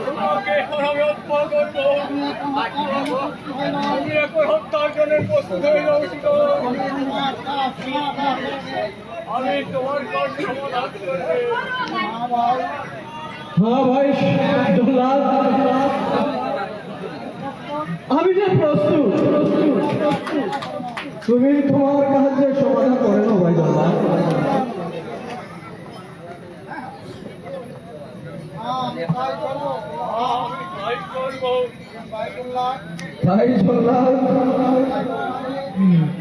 তোমাকে এখন আমি হত্যা করবো। আমি এখন হত্যার জন্য প্রস্তুত হয়ে যাচ্ছি। আমি তোমার কাজ সমাধান করবে। হ্যাঁ ভাই জল্লাদ, আমি যে প্রস্তুত। তুমি তোমার কাজে সমাধান করে নাও ভাই জল্লাদ। ভাই জল্লাদ,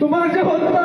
তোমার যে হত্যা